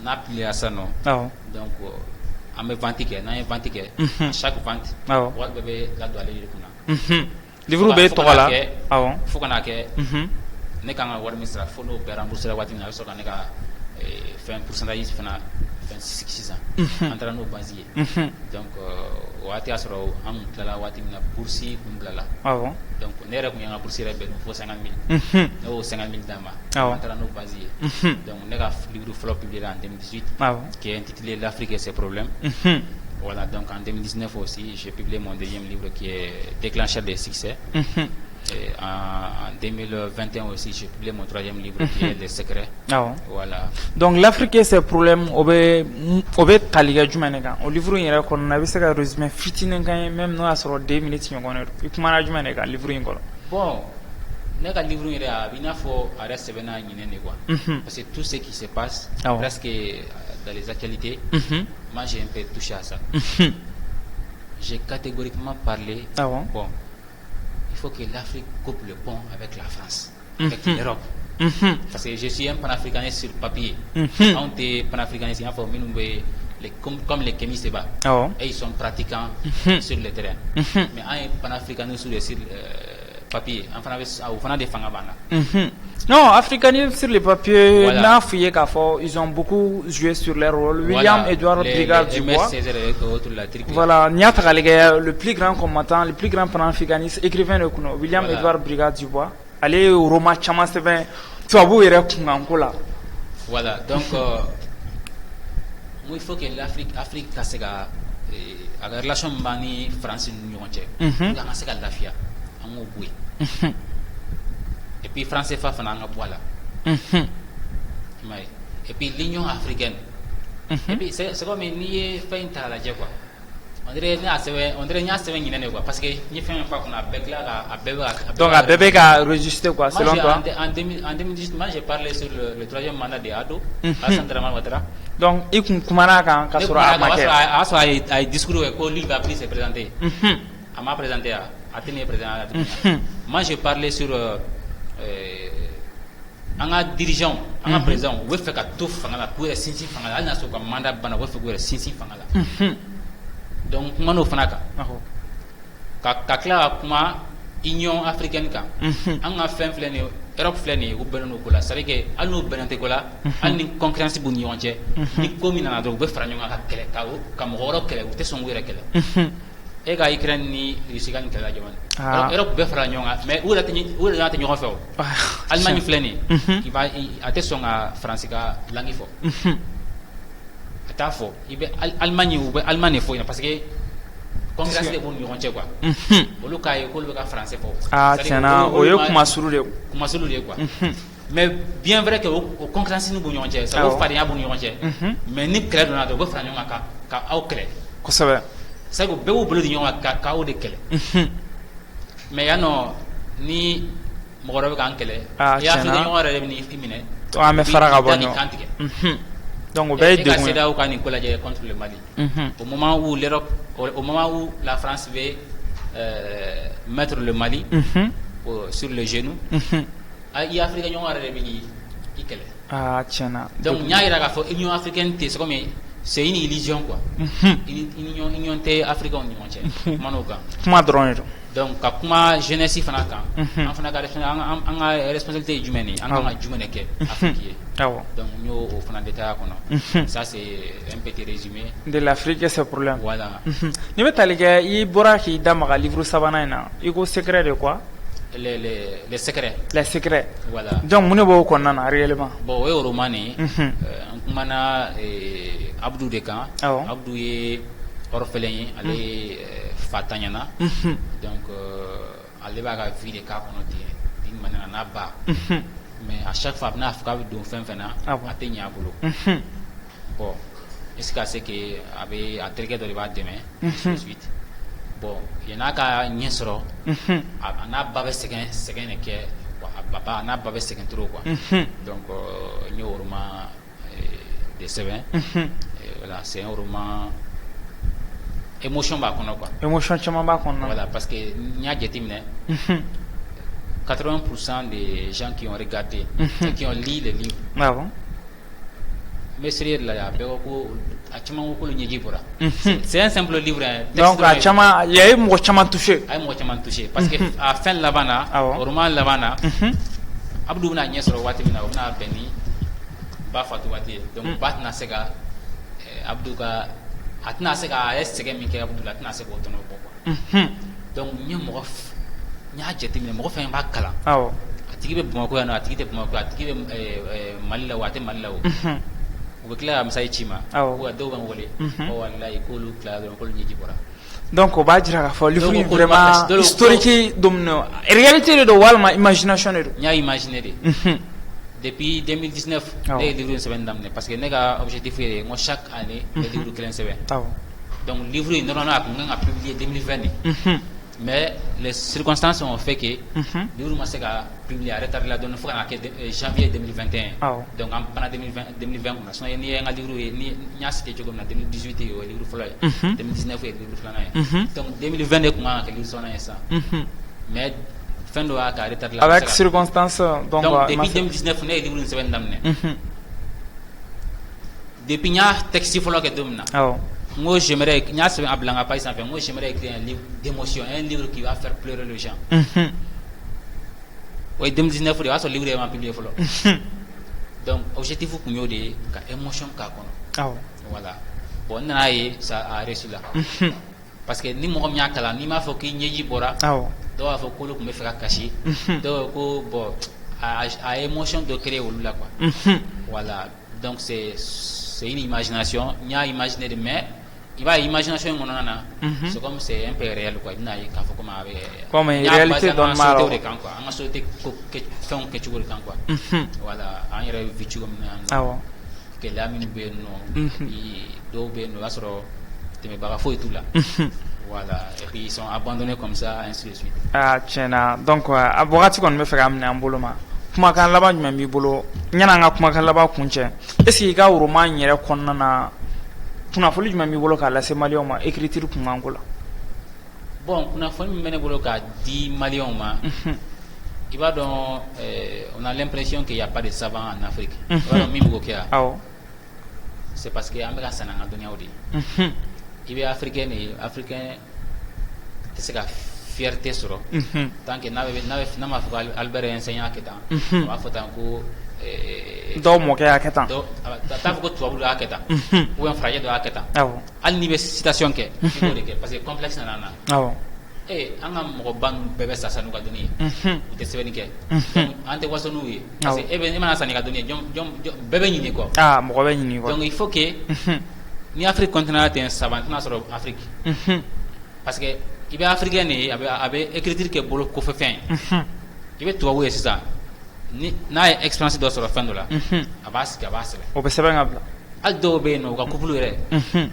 n'a publié ça non donc on me vente que n'a vente que chaque vente wa bébé la doit aller kuna livre be to la faut qu'on a que ne kan war misra faut no rembourser la wati na so kan ne ka fait un pourcentage fana 26 ans entre nos basiers donc wati asro am kala wati na boursi kumblala donc ne ra kunya boursi rebe no fo 50 000 no 50 000 dama entre nos basiers donc ne ka livre flop publié en 2018 qui est intitulé l'Afrique et ses problèmes voilà donc en 2019 aussi j'ai publié mon deuxième livre qui est déclencheur des succès. Et en 2021 aussi, j'ai publié mon troisième livre qui est Les Secrets. Voilà. Donc l'Afrique et ses problèmes, obe taliga jumanega. Au livre il y a qu'on avait ce résumé fitine même non à sur 2 minutes on connaît. Il comment jumanega livre ingolo. Bon, nega livre il y a bien faut arrêter bena nyine quoi. Parce que tout ce qui se passe presque dans les actualités, moi j'ai un peu touché à ça. J'ai catégoriquement parlé. Bon. Il faut que l'Afrique coupe le pont avec la France, avec l'Europe. Parce que je suis un panafricaniste sur papier. On est panafricaniste, il faut comme les kémistes bas. Et ils sont pratiquants sur le terrain. Mais un panafricaniste sur papier, on a des fangabana. Non, africanisme sur les papiers, ils ont beaucoup joué sur leur rôle. William Edouard Brigade Dubois. Voilà, le plus grand combattant, le plus grand panafricaniste, écrivain de Kuno, William Edouard Brigade Dubois. Allez au Roma Chama Seven, tu as beau y Angola. Voilà, donc il faut que l'Afrique casse la relation mani France Union entière. Casse la fia, en oui. Et puis français fa fana nga boila et puis l'Union africaine et puis c'est comme ni fait une tala quoi on dirait nya sewe nyine quoi parce que ni fait pas qu'on a bec là à bébé donc à bébé a registré quoi selon toi en 2018 moi j'ai parlé sur le troisième mandat de Ado Hassan Dramane Ouattara donc il kumana kan ka sura amaké a discours ko lui va pris se présenter à m'a présenté à tenir président moi j'ai parlé sur un dirigeant, un président, où fait qu'à tout fangala, pour les sinsi fangala, n'a pas mandat bana, où fait que les sinsi fangala. Donc, mano fanaka. Kakla kuma Union africaine ka. Anga fait flâner, Europe flâner, ou benon kola. C'est vrai que à nous benante kola, à une concurrence pour Union entière. Ni comme il en a donc be franyo nga kele kao, comme horo kele, ou te son wira kele. Et ga Ukraine ni Russie ni kele jaman. Europe be franyo nga, mais où la tenir en fait. Allemagne flâner, qui va à te son à France ka langi fo. Tafo, il be Allemagne ou Allemagne fo parce que concurrence de bon Union entière quoi. Au local ko le ka français fo. Tiens, oyo kuma suru de quoi. Mais bien vrai que au concurrence nous bon Union entière, ça va faire bon Union entière. Mais ni clair dans do franyo nga ka au clair. Ko sabe. Ça go be wo bolo Union ka au de clair. Mais ya no ni mɔgɔ bɛ k'an kɛlɛ i y'a fɔ ɲɔgɔn yɛrɛ bɛ n'i minɛ to an bɛ fara ka bɔ ɲɔgɔn kan donc o bɛɛ ye degun ye CEDEAO ka nin ko lajɛ contre le Mali au moment où l'Europe au moment où la France veut mettre le Mali sur le genou i Afrique ɲɔgɔn yɛrɛ bɛ n'i kɛlɛ tiɲɛna donc n y'a yira k'a fɔ Union africaine tɛ c'est comme c'est une illusion quoi. Union africaine ni monche manoka kuma dron donc ka kuma jeunesse fana kan an fana ka responsabilité jumeni an ka jumene ke afrique donc nous au fana d'état kono ça c'est un petit résumé de l'Afrique ce problème voilà ni betalike i bora ki damaga livre sabana ina iko secret de quoi les secrets voilà donc mun bo ko nana réellement bon we romani mana Abdou de kan Abdou est orphelin ale fatanyana donc ale ba ga vie de ka kono din manana na ba mais à chaque fois na afka do fenfena atenya bolo bon est-ce que c'est que avait atterri de va demain suite bon il y en a ka nyesro ana ba be seken ke papa ana ba be seken trop quoi donc nyoruma de Sévin voilà c'est un roman émotion ba kono quoi émotion chama ba kono voilà parce que nya jetimne 80% des gens qui ont regardé et qui ont lu le livre ah bon mais c'est là ya be ko achama ko lu nyeji bora c'est un simple livre donc achama il y a mo chama touché parce que à fin lavana roman lavana Abdou na nyesro wati na beni ba fatu wati donc bat na sega Abdou ka atna sega sega min ke Abdou atna sega otono boko donc nyi mo nya jeti mi mo fa ba kala atigi be mo ko na atigi te mo ko atigi be malila wate malila o ko kila am sai chima ko do ban wole o wallahi ko lu kla do ko nyi jibora donc ba jira ka fo livre vraiment historique domno réalité de walma imagination de nya imaginer de depuis 2019 les livres se vendent parce que nega objectif est moi chaque année les livres clés se vendent donc livre normalement a publié 2020 mais les circonstances ont fait que livre m'a publié à retard la donne faut que janvier 2021 donc en pendant 2020 on a son ni un livre ni nya c'était comme 2018 et livre follow 2019 et livre follow donc 2022 comment que livre sonne ça mais fin de la retard avec circonstances donc depuis 2019 on est livre se vendent depuis nya texte follow que domna moi j'aimerais par exemple moi j'aimerais écrire un livre d'émotion, un livre qui va faire pleurer les gens. Oui 2019 il va ce livre est publié follow. Donc objectif pour nous de émotion ka kono. Voilà. Bon na ça a reçu là. Parce que ni mo nya kala ni ma faut que nyeji bora. Do a faut ko me faire cacher. Do ko bon à émotion de créer au là quoi. Voilà. Donc c'est une imagination, il y a imaginer de mais il va imagination mon nana c'est comme c'est un peu réel quoi il n'a il faut comme une réalité dans le mal quoi on a sauté que fait que tu veux quoi voilà on y a vécu comme que la mine be no i do be no asro te me baga foi tout là voilà et puis ils sont abandonnés comme ça ainsi de suite tiens donc abogati kon me fait amener en boloma kuma kan laban jumɛn b'i bolo ɲana nga kuma kan laban kuncɛ est-ce que i ka roman yɛrɛ kɔnɔna na kunnafoni jumɛn b'i bolo k'a lase maliyɛnw ma écriture kunkan ko la bon kunnafoni min bɛ ne bolo k'a di maliyɛnw ma i b'a dɔn on a l'impression qu'il y a pas de savant en Afrique i b'a dɔn min b'o kɛ yan c'est parce que an bɛ ka san an ka dɔnniyaw de i bɛ africain tɛ se ka fierté sɔrɔ tant que n'a ma fɔ ko Albert enseignant kɛ tan o b'a fɔ tan ko dɔw mɔkɛ y'a kɛ tan t'a fɔ ko tubabu dɔ y'a kɛ tan ou bien farajɛ dɔ y'a kɛ tan hali n'i bɛ citation kɛ i b'o de kɛ parce que complexe nana na an ka mɔgɔba ninnu bɛɛ bɛ sa n'u ka dɔnni ye u tɛ sɛbɛnni kɛ an tɛ waso n'u ye parce que e mana san n'i ka dɔnni ye bɛɛ bɛ ɲini quoi mɔgɔ bɛ ɲini quoi donc il faut que ni Afrique continent ten savant tɛna sɔrɔ Afrique parce que i bɛ africain de a bɛ écriture kɛ bolo kɔfɛ fɛn i bɛ tubabu ye sisan n'a ye expérience dɔ sɔrɔ fɛn dɔ la a b'a sigi a b'a sɛbɛn o bɛ sɛbɛn ka bila hali dɔw bɛ yen nɔ u ka couple yɛrɛ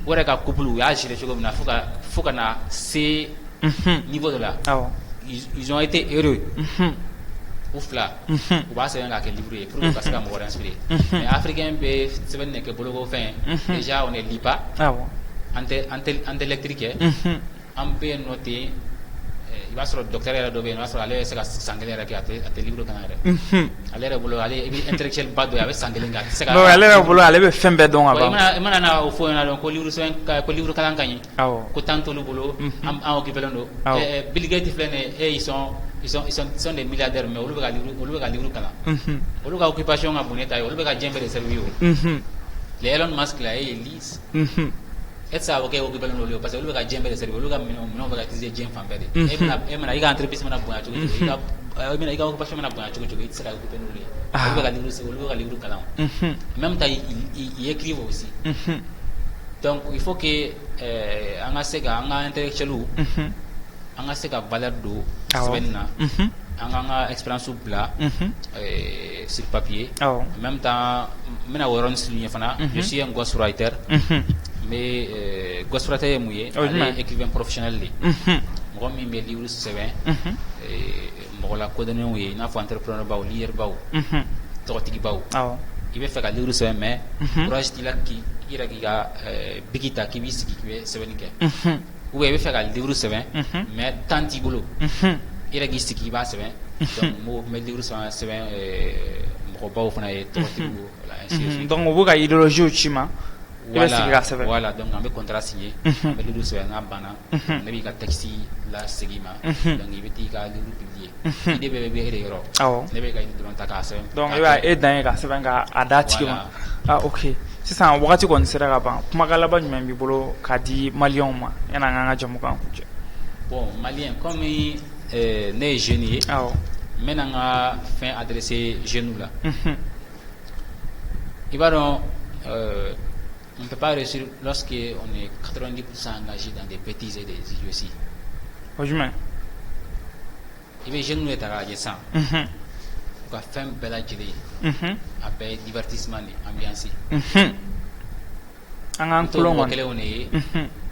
u yɛrɛ ka couple u y'a gérer cogo min na fo ka na se niveau de la ils ont été heureux u fila u b'a sɛbɛn k'a kɛ livre ye pour que ka se ka mɔgɔ wɛrɛ inspirer mais africain bɛ sɛbɛnni de kɛ boloko fɛn déjà on ne lit pas an tɛ lecture kɛ an bɛ yen nɔ ten il va sur docteur yɛrɛ dɔ bɛ yen, il va sɔrɔ ale bɛ se ka san kelen yɛrɛ kɛ a tɛ livre kalan yɛrɛ. Ale yɛrɛ bolo ale intellectuel ba dɔ ye, a bɛ san kelen kɛ a tɛ se ka. donc ale yɛrɛ bolo ale bɛ fɛn bɛɛ dɔn ka ban. I mana na o fɔ ɲɛna dɔn ko livre kalan ka ɲi. Ko temps t'olu bolo, an occupé len don. Bill Gates filɛ nin ye, ils sont des milliardaires, mais olu bɛ ka livre kalan. Olu ka occupation ka bon ne ta ye, olu bɛ ka diɲɛ bɛɛ de servir o. Les Elon Musk là, ils lisent. Et ça ok occupé len don parce que olu bɛ ka diɲɛ bɛɛ de servir, olu ka minɛnw bɛ ka utiliser diɲɛ fan bɛɛ de. E mana i ka entreprise mana bonya cogo cogo, i ka occupation mana bonya cogo cogo, i tɛ se ka occupé n'olu ye. Olu bɛ ka livre kalan. Même temps ils écrivent aussi. Donc il faut que an ka se ka an ka intellectuels an ka se ka valeur don sɛbɛnni na, an ka expérience bila sur papier. En même temps n bɛna o yɔrɔnin souligner fana, je suis un ghostwriter, mais ghostwriter ye mun ye? Ale ye écrivain professionnel de ye, mɔgɔ min bɛ livre sɛbɛn mɔgɔ lakodɔnnenw ye, i n'a fɔ entrepreneur baw, leader baw, tɔgɔtigi baw. I bɛ fɛ ka livre sɛbɛn mais courage t'i la k'i yɛrɛ k'i ka biki ta k'i b'i sigi k'i bɛ sɛbɛnni kɛ, ou bien i bɛ fɛ ka livre sɛbɛn mais temps t'i bolo, i yɛrɛ k'i sigi i b'a sɛbɛn. Donc n bɛ livre sɛbɛn mɔgɔbaw fana ye, tɔgɔtigiw, donc o bɛ ka idéologie ci ma, i bɛ sigi ka sɛbɛn. Voilà, donc an bɛ contrat signé, an bɛ livre sɛbɛn, n'a banna, ne b'i ka texte la segin ma, donc i bɛ t'i ka livre publier. Idée bɛɛ bɛ e de yɔrɔ, ne bɛ ka idée dɔrɔn ta k'a sɛbɛn. Donc i b'a e dan ye ka sɛbɛn k'a d'a tigi ma. Ok, sisan wagati kɔni sera ka ban, kumakan laban jumɛn b'i bolo k'a di maliyɛnw ma yanni an k'an ka jamu kan kuncɛ? Bon, maliyɛn comme ne ye jeune ye, n bɛna n ka fɛn adresser jeunes la. I b'a dɔn on ne peut pas réussir lorsque on est 90% engagé dans des bêtises et des idioties. O jumɛn? I bɛ jeunes de ta k'a lajɛ sisan, u ka fɛn bɛɛ lajɛlen a bɛɛ ye divertissement de, ambiance. An k'an tulon kɔni. Kelenw de ye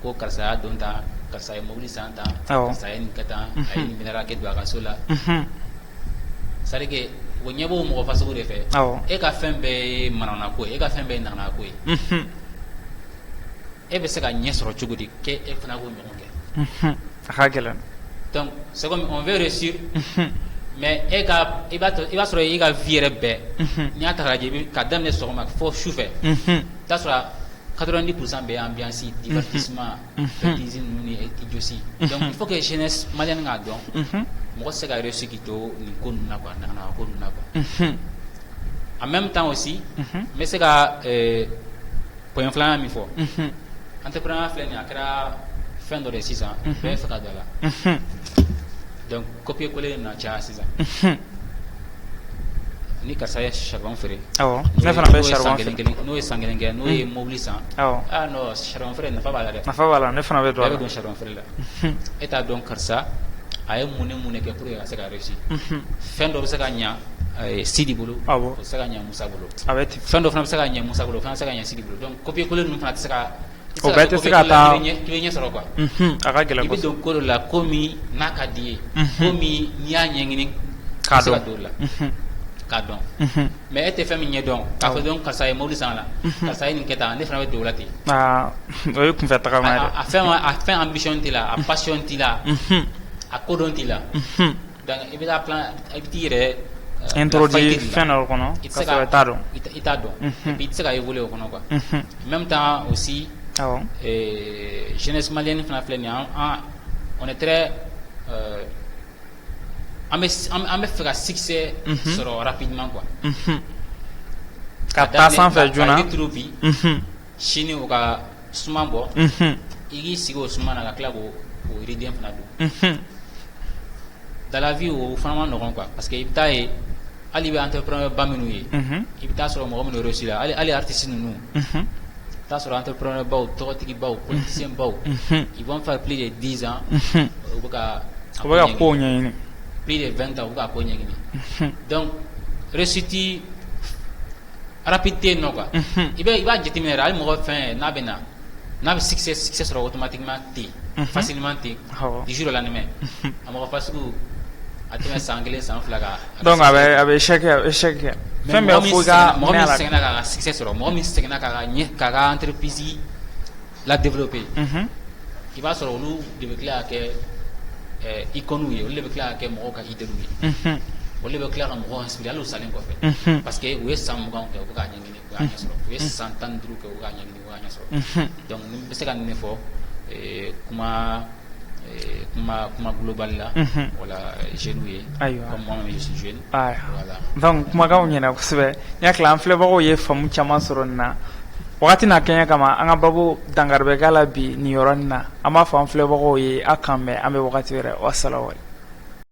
ko karisa y'a don tan, karisa ye mobili san tan, karisa ye nin kɛ tan, a ye nin minɛra kɛ don a ka so la. C'est à dire que o ɲɛ b'o mɔgɔ fasugu de fɛ. E ka fɛn bɛɛ ye manamana ko ye, e ka fɛn bɛɛ ye nagana ko ye. E bɛ se ka ɲɛ sɔrɔ cogo di k'e fana k'o ɲɔgɔn kɛ? A ka gɛlɛn. Donc c'est comme on veut réussir, mais i b'a sɔrɔ i ka vie yɛrɛ bɛɛ n'i y'a ta k'a lajɛ ka daminɛ sɔgɔma fo sufɛ, i t'a sɔrɔ 90% bɛɛ ambiance, divertissement, bêtise ninnu ni idiotie. Donc il faut que jeunesse malienne k'a dɔn, mɔgɔ tɛ se ka réussir k'i to nin ko ninnu na quoi, nagana ko ninnu na quoi. En même temps aussi, n bɛ se ka point filanan min fɔ, entrepreneur filɛ nin ye, a kɛra fɛn dɔ de sisan, bɛɛ fɛ ka don a la. Donc copier coller na caya sisan. Ni karisa ye charbon feere, ne fana bɛ charbon feere, n'o ye san kelen kɛ, n'o ye mobili san, non charbon feere nafa b'a la dɛ. Nafa b'a la, ne fana bɛ don a la. Bɛɛ bɛ don charbon feere la. E t'a dɔn karisa a ye mun ni kɛ pour que a se ka réussir. Fɛn dɔ bɛ se ka ɲɛ Sidi bolo, o bɛ se ka ɲɛ Musa bolo. Fɛn dɔ fana bɛ se ka ɲɛ Musa bolo, o fana bɛ se ka ɲɛ Sidi bolo. Donc copier coller ninnu fana tɛ se ka, o bɛɛ tɛ se ka taa, i bɛ ɲɛ sɔrɔ quoi. A ka gɛlɛn kosɛbɛ. I bɛ don ko dɔ la ko min n'a ka di ye, ko min n'i y'a ɲɛɲini k'a se ka don o la, k'a dɔn. Mais e tɛ fɛn min ɲɛ dɔn, k'a fɔ dɔn karisa ye mobili san la, karisa ye nin kɛ tan, ne fana bɛ don o la ten. O ye kunfɛ tagama ye dɛ. A fɛn ambition t'i la, a passion t'i la, a kodɔn t'i la. Donc i bɛ taa plan, i bɛ t'i yɛrɛ introduire fɛn dɔ kɔnɔ k'a sɔrɔ i t'a dɔn. I t'a dɔn, et puis i tɛ se ka évoluer o kɔnɔ quoi. En même temps aussi, jeunesse malienne fana filɛ nin ye, on est très an bɛ fɛ ka succès sɔrɔ rapidement quoi. Ka taa sanfɛ joona, ka turu bi, sini o ka suma bɔ, i k'i sigi o suma na ka tila k'o yiriden fana don. Dans la vie o fana ma nɔgɔn quoi, parce que i bɛ taa ye hali i bɛ entrepreneur ba minnu ye, i bɛ taa sɔrɔ mɔgɔ minnu réussi la, hali artiste ninnu, i bɛ taa sɔrɔ entrepreneur baw, tɔgɔtigi baw, politicien baw, ils vont faire plus de 10 ans u bɛ ka kow ɲɛɲini, plus de 20 ans u bɛ ka ko ɲɛɲini. Donc réussite rapide tɛ yen nɔ quoi. I b'a jateminɛ yɛrɛ, hali mɔgɔ fɛn n'a bɛ succès sɔrɔ automatiquement ten, facilement ten, du jour au lendemain, a mɔgɔ fasugu a tɛmɛ san kelen san fila kan. Donc a bɛ échec kɛ. Fɛn bɛɛ fo i ka mɔgɔ min sɛgɛnna k'a ka succès sɔrɔ, mɔgɔ min sɛgɛnna k'a ka entreprise la développer, i b'a sɔrɔ olu de bɛ tila ka kɛ icône ye olu de bɛ tila ka kɛ mɔgɔw ka idéal ye olu de bɛ tila ka mɔgɔw inspirer hali o salen kɔfɛ parce que u ye san 20 kɛ u bɛ k'a ɲɛɲini u y'a ɲɛ sɔrɔ u ye san 15 kɛ u bɛ k'a ɲɛɲini u y'a ɲɛ sɔrɔ donc ni bɛ se ka nin de fɔ kuma global la wala jeune ye comme moi je suis jeune voilà donc kumakanw ɲɛna kosɛbɛ n yakila an filɛbagaw ye faamu caman sɔrɔ nin na wagati n'a kɛɲɛ kama an ka babu dankari bɛ k'a la bi nin yɔrɔnin na an b'a fɔ an filɛbagaw ye a kan mɛn an bɛ wagati wɛrɛ wasalamu